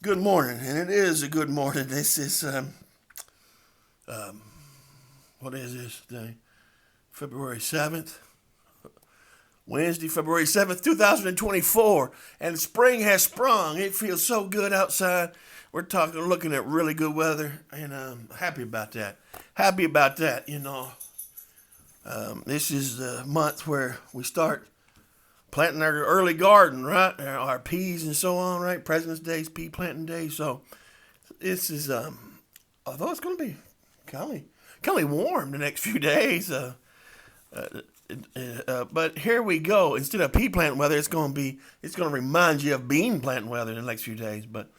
Good morning, and it is a good morning. This is what is this day? February 7th, Wednesday, February 7th, 2024, and spring has sprung. It feels so good outside. Looking at really good weather, and I'm happy about that. Happy about that. This is the month where we start planting our early garden, right? Our peas and so on, right? President's Day, pea planting day. So this is, although it's going to be kind of warm the next few days. But here we go. Instead of pea planting weather, it's going to remind you of bean planting weather in the next few days. But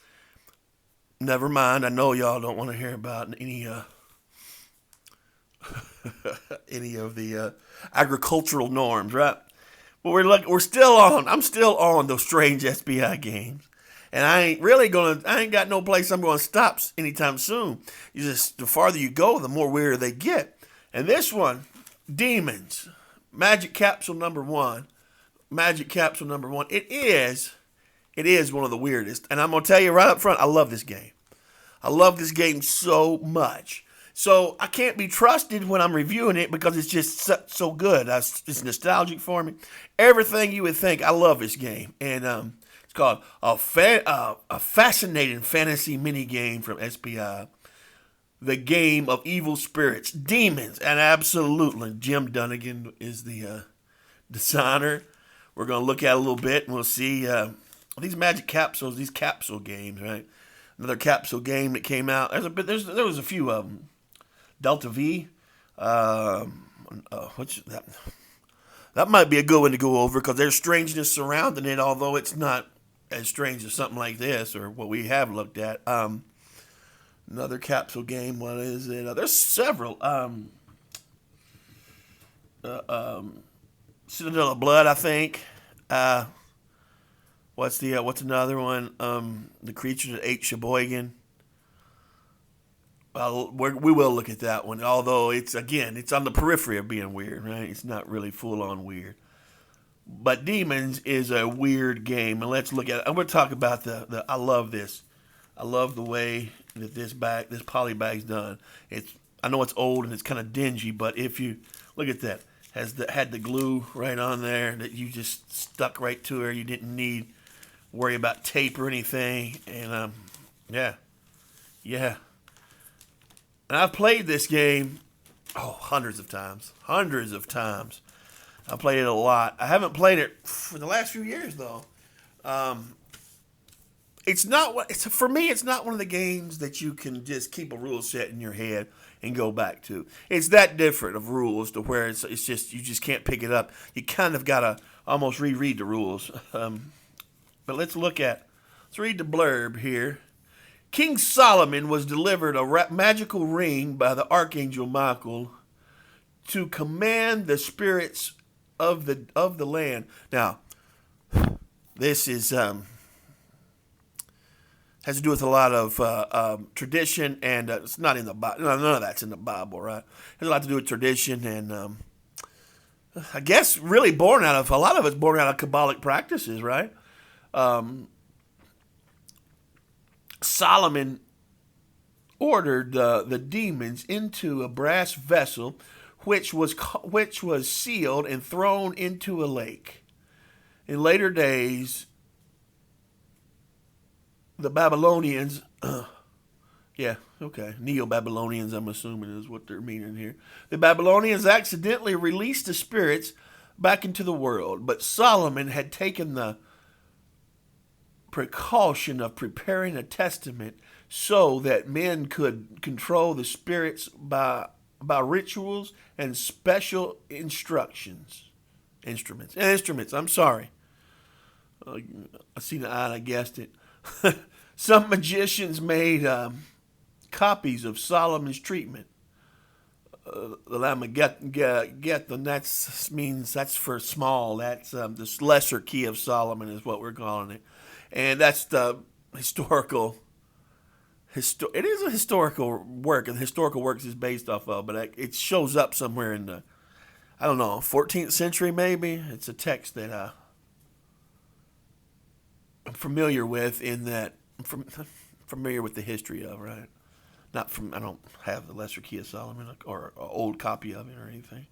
never mind. I know y'all don't want to hear about any any of the agricultural norms, right? But we're still on. I'm still on those strange SPI games, and I ain't got no place I'm going to stop anytime soon. The farther you go, the more weird they get. And this one, demons, magic capsule number one, magic capsule number one. It is one of the weirdest, and I'm gonna tell you right up front, I love this game. I love this game so much. So I can't be trusted when I'm reviewing it because it's just so good. It's nostalgic for me. Everything you would think. I love this game, and it's called a fascinating fantasy mini game from SPI. The game of evil spirits, demons, and absolutely Jim Dunnigan is the designer. We're gonna look at it a little bit, and we'll see these magic capsules, these capsule games, right? Another capsule game that came out. There was a few of them. Vol.III. What's that? That might be a good one to go over because there's strangeness surrounding it, although it's not as strange as something like this or what we have looked at. Another capsule game. What is it? There's several. Citadel of Blood, I think. What's another one? The Creature that ate Sheboygan. We will look at that one, although it's on the periphery of being weird, right? It's not really full on weird. But Demons is a weird game, and let's look at it. I'm going to talk about I love this. I love the way that this poly bag's done. I know it's old and it's kind of dingy, but if you look at that, had the glue right on there that you just stuck right to her. You didn't worry about tape or anything, and yeah. And I've played this game, hundreds of times. I've played it a lot. I haven't played it for the last few years, though. For me, it's not one of the games that you can just keep a rule set in your head and go back to. It's that different of rules to where it's just, you just can't pick it up. You kind of got to almost reread the rules. But let's read the blurb here. King Solomon was delivered a magical ring by the Archangel Michael to command the spirits of the land. Now, this is has to do with a lot of tradition, and it's not in the Bible. None of that's in the Bible, right? It has a lot to do with tradition, and I guess really a lot of it's born out of Kabbalic practices, right? Solomon ordered the demons into a brass vessel, which was sealed and thrown into a lake. In later days, the Babylonians, Neo-Babylonians, I'm assuming is what they're meaning here. The Babylonians accidentally released the spirits back into the world, but Solomon had taken the precaution of preparing a testament so that men could control the spirits by rituals and special instruments. I'm sorry. I seen the eye and I guessed it. Some magicians made copies of Solomon's treatment. The Lamageddon, that means that's for small. That's this lesser key of Solomon is what we're calling it. And that's the historical. It is a historical work, and historical works is based off of, but it shows up somewhere in the, 14th century maybe. It's a text that I'm familiar with in that familiar with the history of, right? Not from, I don't have the Lesser Key of Solomon or an old copy of it or anything,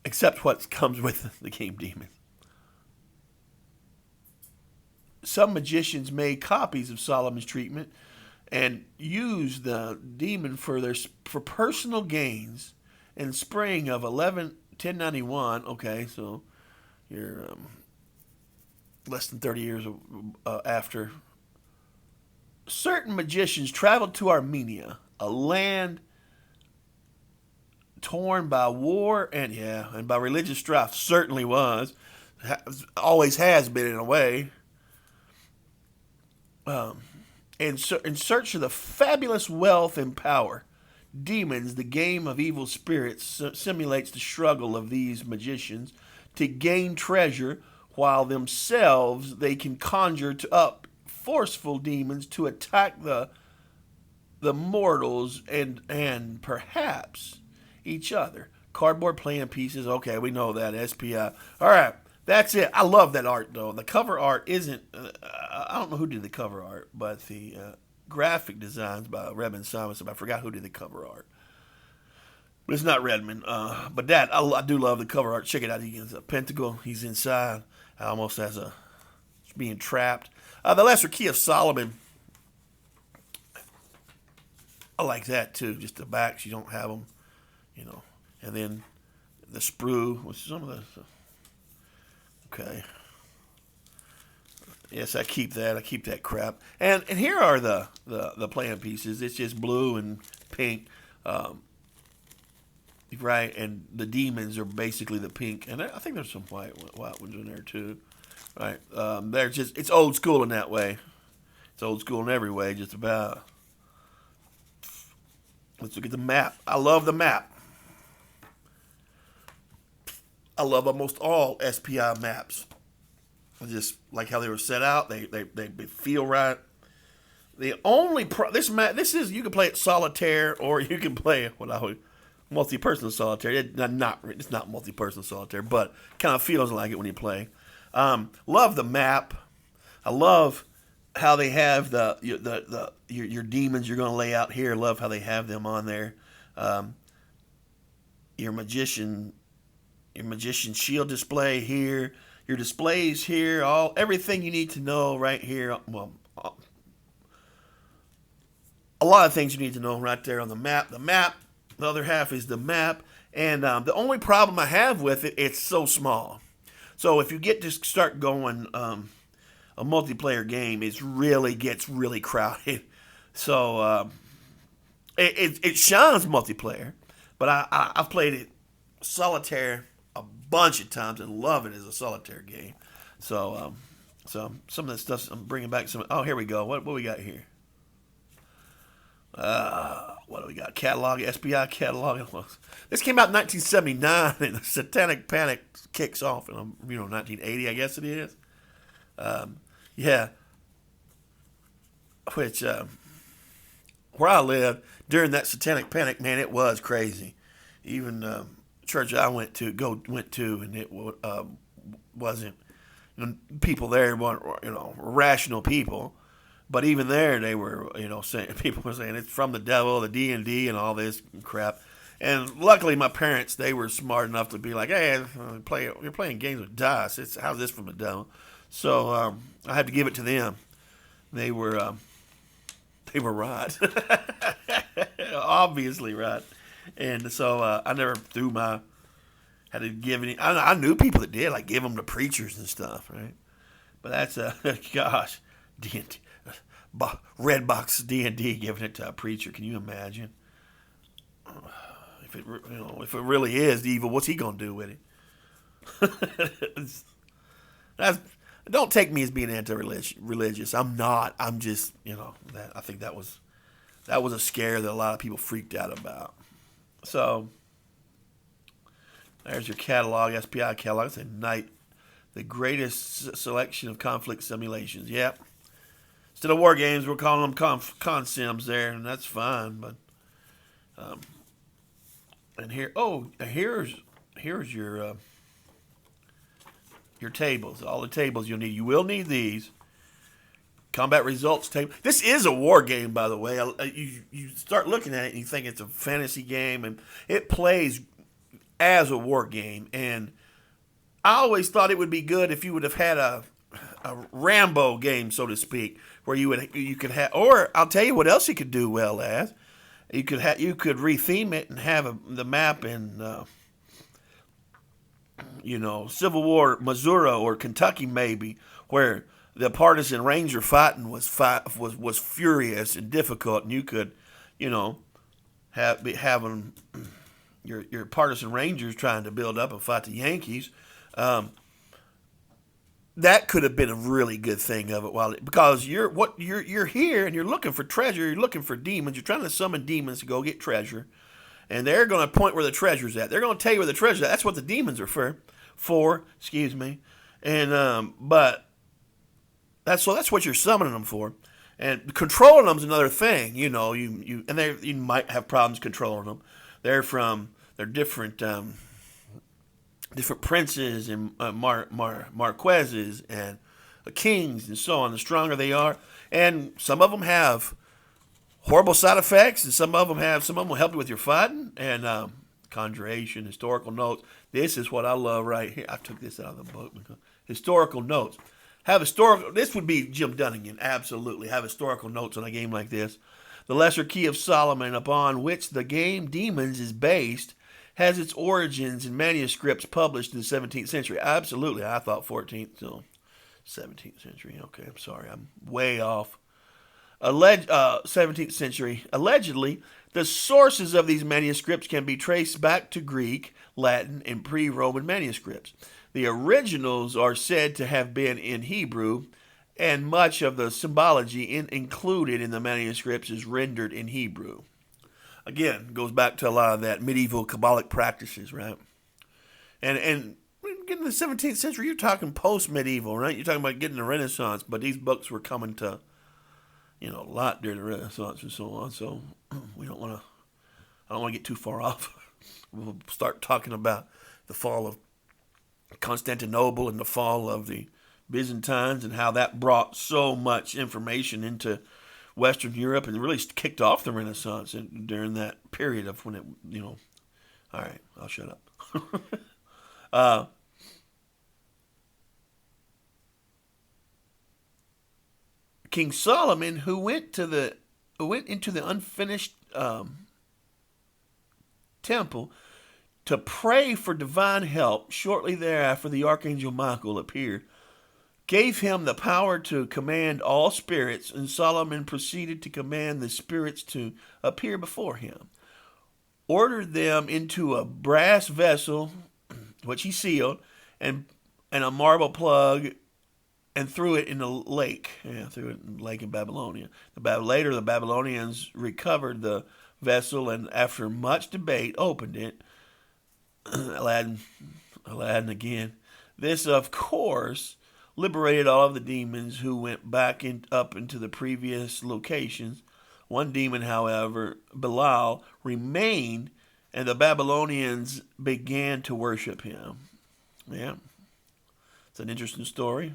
except what comes with the game Demon. Some magicians made copies of Solomon's treatment and used the demon for personal gains. In spring of 1091, okay, so you're less than 30 years after, certain magicians traveled to Armenia, a land torn by war and by religious strife. Certainly was, always has been in a way. In search of the fabulous wealth and power. Demons, the game of evil spirits, simulates the struggle of these magicians to gain treasure, while themselves they can conjure up forceful demons to attack the mortals and perhaps each other. Cardboard playing pieces, okay, we know that, SPI. All right, that's it. I love that art, though. The cover art isn't, I don't know who did the cover art, but the graphic designs by Redmond Simonson. I forgot who did the cover art. But it's not Redmond. But that, I do love the cover art. Check it out. He's a pentacle. He's inside. Almost as being trapped. The Lesser Key of Solomon. I like that, too. Just the backs. You don't have them, you know. And then the sprue, which is some of the... Okay. Yes, I keep that. I keep that crap. And here are the playing pieces. It's just blue and pink, right? And the demons are basically the pink. And I think there's some white ones in there too, right? They're just, it's old school in that way. It's old school in every way, just about. Let's look at the map. I love the map. I love almost all SPI maps. I just like how they were set out. They feel right. The only this map, this is, you can play it solitaire or you can play what I would multi-person solitaire. It's not multi-person solitaire, but kind of feels like it when you play. Love the map. I love how they have your demons you're going to lay out here. Love how they have them on there. Your magician shield display here. Your displays here, everything you need to know right here. Well, a lot of things you need to know right there on the map. The other half is the map. And the only problem I have with it, it's so small. So if you get to start going a multiplayer game, it really gets really crowded. So it shines multiplayer, but I've played it solitaire a bunch of times and love it as a solitaire game. So some of that stuff I'm bringing back some. Oh, here we go. What we got here? What do we got? Catalog, SPI catalog. This came out in 1979, and the Satanic Panic kicks off in 1980, I guess it is. Yeah. Which where I lived during that Satanic Panic, man, it was crazy. Even church I went to, and it wasn't. People there weren't, rational people. But even there, they were, people were saying it's from the devil, the D&D, and all this crap. And luckily, my parents, they were smart enough to be like, "Hey, you're playing games with dice. How's this from the devil?" So I had to give it to them. They were right, obviously right. And so I never had to give any. I knew people that did, like give them to preachers and stuff, right? But that's gosh, D&D. Red box D&D giving it to a preacher. Can you imagine? If it really is evil, what's he gonna do with it? Don't take me as being anti-religious. I'm not. I'm just, I think that was a scare that a lot of people freaked out about. So there's your catalog, SPI catalog. It's the greatest selection of conflict simulations. Yep. Instead of war games, we're calling them con sims there, and that's fine. But and here's your tables. All the tables you'll need. You will need these. Combat results table. This is a war game, by the way. You start looking at it and you think it's a fantasy game, and it plays as a war game. And I always thought it would be good if you would have had a Rambo game, so to speak, where you could have. Or I'll tell you what else you could do well as. You could retheme it and have the map in Civil War Missouri or Kentucky maybe, where the partisan ranger fighting was furious and difficult, and you could, having your partisan rangers trying to build up and fight the Yankees. That could have been a really good thing of it, because you're here and you're looking for treasure, you're looking for demons, you're trying to summon demons to go get treasure, and they're going to point where the treasure's at. They're going to tell you where the treasure's at. That's what the demons are for. Excuse me, and but that's what you're summoning them for, and controlling them's another thing. You might have problems controlling them. They're different. Different princes and marquesses and kings and so on. The stronger they are, and some of them have horrible side effects, and some of them will help you with your fighting and conjuration, historical notes. This is what I love right here. I took this out of the book. Historical notes. This would be Jim Dunnigan. Absolutely, have historical notes on a game like this. The Lesser Key of Solomon, upon which the game Demons is based, has its origins in manuscripts published in the 17th century. Absolutely. I thought 14th, so 17th century. Okay, I'm sorry. I'm way off. 17th century. Allegedly, the sources of these manuscripts can be traced back to Greek, Latin, and pre-Roman manuscripts. The originals are said to have been in Hebrew, and much of the symbology included in the manuscripts is rendered in Hebrew. Again, goes back to a lot of that medieval Kabbalic practices, right? And getting in the 17th century, you're talking post-medieval, right? You're talking about getting the Renaissance, but these books were coming to, a lot during the Renaissance and so on. So I don't want to get too far off. We'll start talking about the fall of Constantinople and the fall of the Byzantines and how that brought so much information into Western Europe and really kicked off the Renaissance during that period of when it, all right, I'll shut up. King Solomon, who went into the unfinished temple to pray for divine help, shortly thereafter the archangel Michael appeared, gave him the power to command all spirits, and Solomon proceeded to command the spirits to appear before him, ordered them into a brass vessel, which he sealed, and a marble plug, and threw it in the lake. Threw it in the lake in Babylonia. Later, the Babylonians recovered the vessel, and after much debate, opened it. Aladdin again. This, of course, liberated all of the demons who went back up into the previous locations. One demon, however, Belial, remained, and the Babylonians began to worship him. Yeah, it's an interesting story.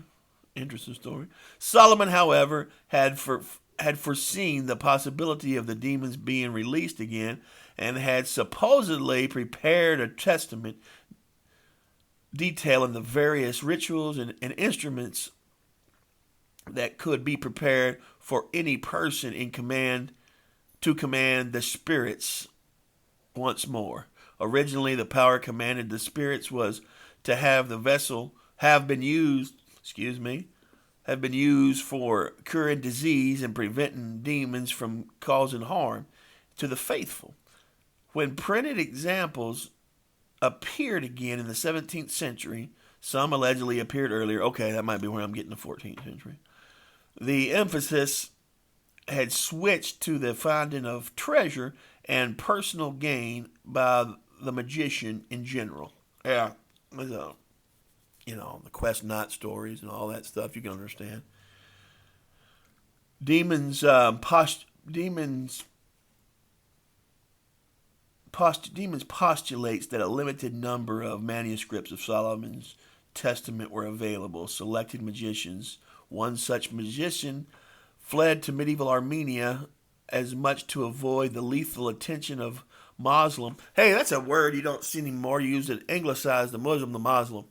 Solomon, however, had foreseen the possibility of the demons being released again, and had supposedly prepared a testament detailing the various rituals and instruments that could be prepared for any person in command to command the spirits once more. Originally, the power commanded the spirits was to have the vessel have been used for curing disease and preventing demons from causing harm to the faithful. When printed examples appeared again in the 17th century, some allegedly appeared earlier. Okay, that might be where I'm getting the 14th century. The emphasis had switched to the finding of treasure and personal gain by the magician in general. Yeah, the Quest Night stories and all that stuff, you can understand. Demons postulates that a limited number of manuscripts of Solomon's Testament were available. Selected magicians. One such magician fled to medieval Armenia as much to avoid the lethal attention of Muslim. Hey, that's a word you don't see anymore. You use it anglicized, the Muslim, the Muslim.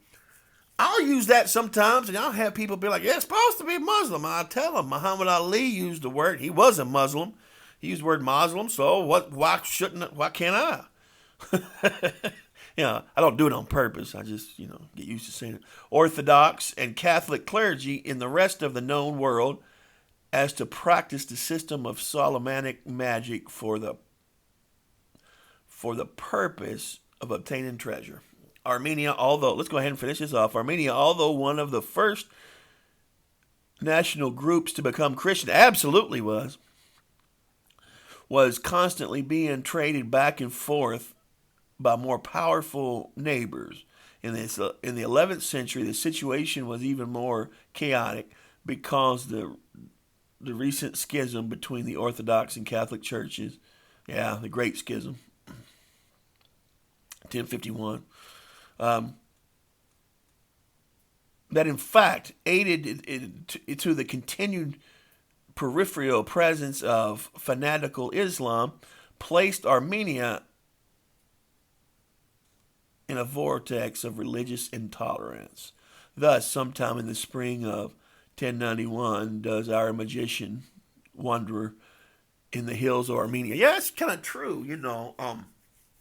I'll use that sometimes, and I'll have people be like, "Yeah, it's supposed to be Muslim." I'll tell them Muhammad Ali used the word. He was a Muslim. He used the word Muslim, so what? Why shouldn't? Why can't I? I don't do it on purpose. I just, get used to saying it. Orthodox and Catholic clergy in the rest of the known world as to practice the system of Solomonic magic for the purpose of obtaining treasure. Armenia, although, let's go ahead and finish this off. Armenia, although one of the first national groups to become Christian, absolutely was constantly being traded back and forth by more powerful neighbors. In the 11th century, the situation was even more chaotic because the recent schism between the Orthodox and Catholic churches, the Great Schism, 1051, that in fact aided to the continued peripheral presence of fanatical Islam, placed Armenia in a vortex of religious intolerance. Thus, sometime in the spring of 1091, does our magician wanderer in the hills of Armenia. Yeah, it's kind of true,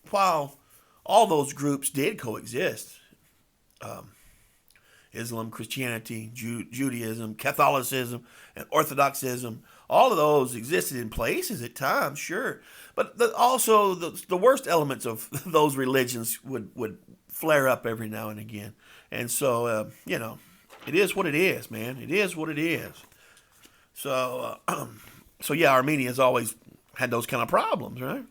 while all those groups did coexist, Islam, Christianity, Judaism, Catholicism, and Orthodoxism, all of those existed in places at times, sure. But also the worst elements of those religions would flare up every now and again. And so, it is what it is, man. It is what it is. So, Armenia's always had those kind of problems, right?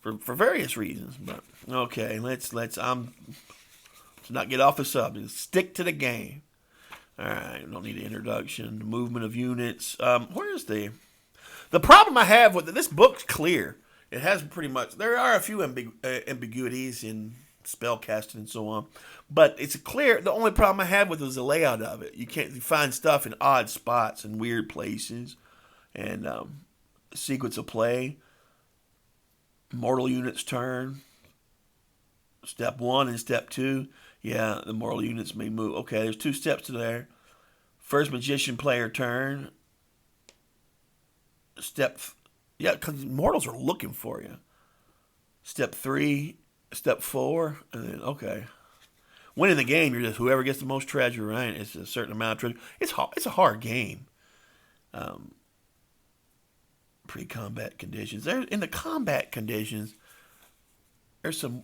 For various reasons. But, okay, let's not get off the subject. Stick to the game. All right, don't need an introduction. The movement of units. Where's the problem I have with it? This book's clear. It has pretty much. There are a few ambiguities in spell casting and so on, but it's clear. The only problem I have with it is the layout of it. You find stuff in odd spots and weird places, and sequence of play. Mortal units turn. Step 1 and step 2. Yeah, the mortal units may move. Okay, there's 2 steps to there. First magician player turn. Because mortals are looking for you. Step 3, step 4, and then, okay. Winning the game, you're just whoever gets the most treasure, right? It's a certain amount of treasure. It's a hard game. Pre-combat conditions. In the combat conditions, there's some.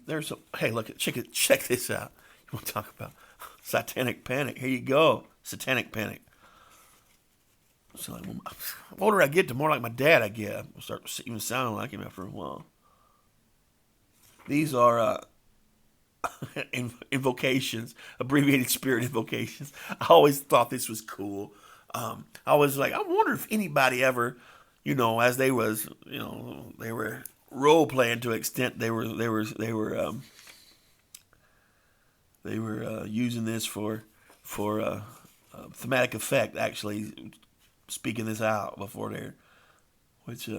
Hey, look, check this out. You want to talk about satanic panic? Here you go, satanic panic. So the older I get, the more like my dad I get. I'll start even sounding like him after a while. These are invocations, abbreviated spirit invocations. I always thought this was cool. I was like, I wonder if anybody ever, as they were role playing to an extent, they were using this for thematic effect, actually speaking this out before there, which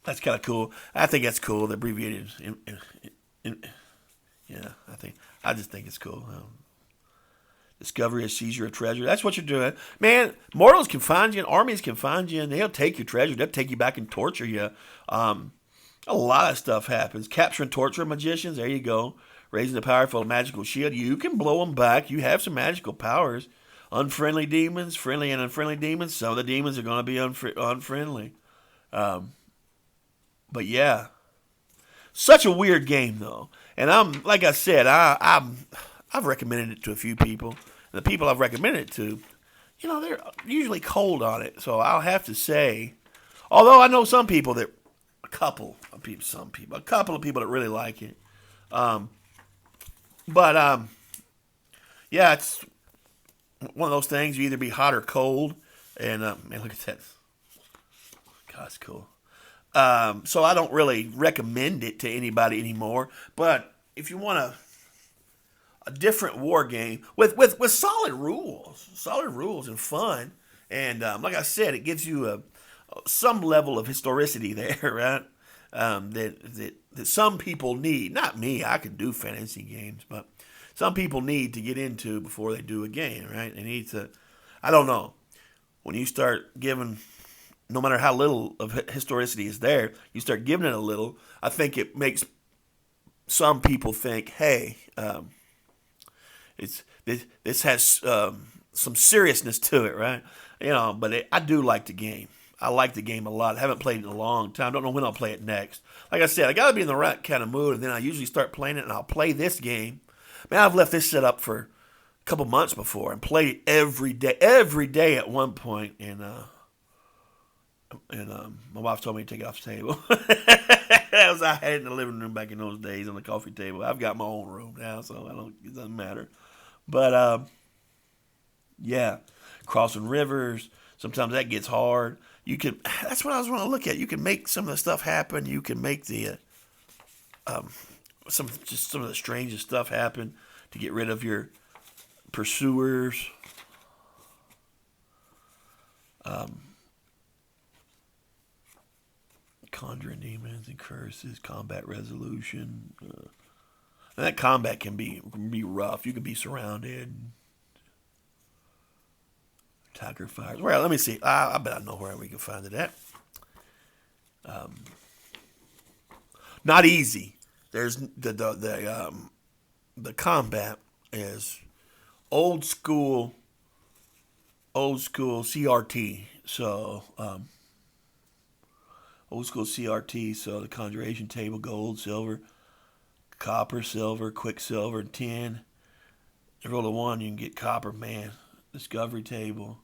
that's kind of cool. I think that's cool. The abbreviated, I just think it's cool. Discovery or seizure of treasure. That's what you're doing. Man, mortals can find you and armies can find you and they'll take your treasure. They'll take you back and torture you. A lot of stuff happens. Capture and torture magicians. There you go. Raising the powerful magical shield. You can blow them back. You have some magical powers. Unfriendly demons, friendly and unfriendly demons. Some of the demons are going to be unfriendly. But yeah. Such a weird game though. And like I said, I've recommended it to a few people. And the people I've recommended it to, they're usually cold on it. So I'll have to say, although I know a couple of people that really like it. It's one of those things. You either be hot or cold. And man, look at that. God, it's cool. So I don't really recommend it to anybody anymore. But if you want a different war game with solid rules and fun And like I said, it gives you some level of historicity there, right? That some people need. Not me. I can do fantasy games, but some people need to get into before they do a game, right? They need to. I don't know. When you start giving, no matter how little of historicity is there, you start giving it a little. I think it makes some people think, hey, this has some seriousness to it, right? But I do like the game. I like the game a lot. I haven't played it in a long time. Don't know when I'll play it next. Like I said, I got to be in the right kind of mood, and then I usually start playing it, and I'll play this game. Man, I've left this set up for a couple months before and played it every day at one point, and my wife told me to take it off the table. As I had it in the living room back in those days on the coffee table. I've got my own room now, so it doesn't matter. But yeah, crossing rivers. Sometimes that gets hard. That's what I was want to look at. You can make some of the stuff happen. You can make some of the strangest stuff happen to get rid of your pursuers. Conjuring demons and curses, combat resolution. And that combat can be rough. You can be surrounded. Attacker fires. Well, let me see. I bet I know where we can find it at. Not easy. There's the combat is old school CRT. So old school CRT. So the conjuration table, gold, silver, copper, silver, quicksilver, tin. You roll a 1, you can get copper. Man, discovery table.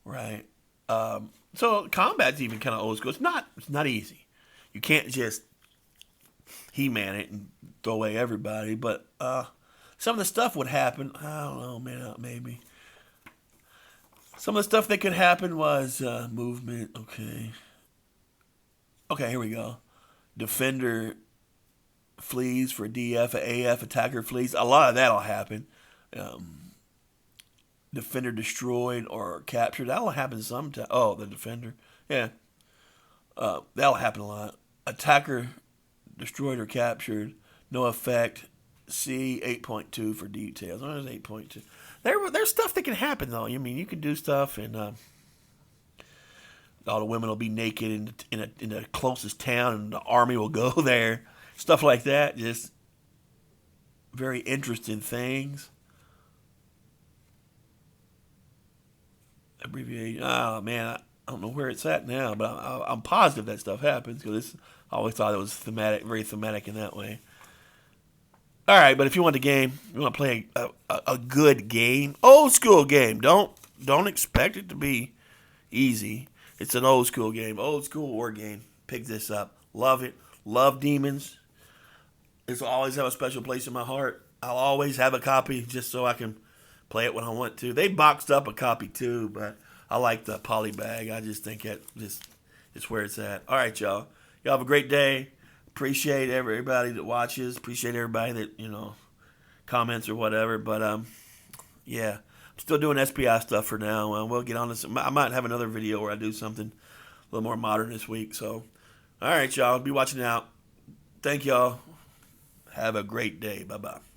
Right. So combat's even kind of old school. It's not easy. You can't just He-Man it and throw away everybody. But some of the stuff would happen. I don't know, man. Maybe some of the stuff that could happen was movement. Okay, here we go. Defender flees for DF, AF, attacker flees. A lot of that'll happen. Defender destroyed or captured. That'll happen sometime. Oh, the defender. Yeah. That'll happen a lot. Attacker destroyed or captured. No effect. See 8.2 for details. Oh, there's 8.2. There's stuff that can happen, though. I mean, you can do stuff, and all the women will be naked in the closest town, and the army will go there. Stuff like that. Just very interesting things. Abbreviation. Oh, man, I don't know where it's at now, but I'm positive that stuff happens because I always thought it was thematic, very thematic in that way. All right, but if you want a game, you want to play a good game, old school game. Don't expect it to be easy. It's an old school game, old school war game. Pick this up. Love it. Love demons. This will always have a special place in my heart. I'll always have a copy just so I can play it when I want to. They boxed up a copy too, but I like the poly bag. I just think it's where it's at. All right, y'all. Y'all have a great day. Appreciate everybody that watches. Appreciate everybody that, comments or whatever. But, yeah. I'm still doing SPI stuff for now. We'll get on this. I might have another video where I do something a little more modern this week. So, all right, y'all. Be watching out. Thank y'all. Have a great day. Bye-bye.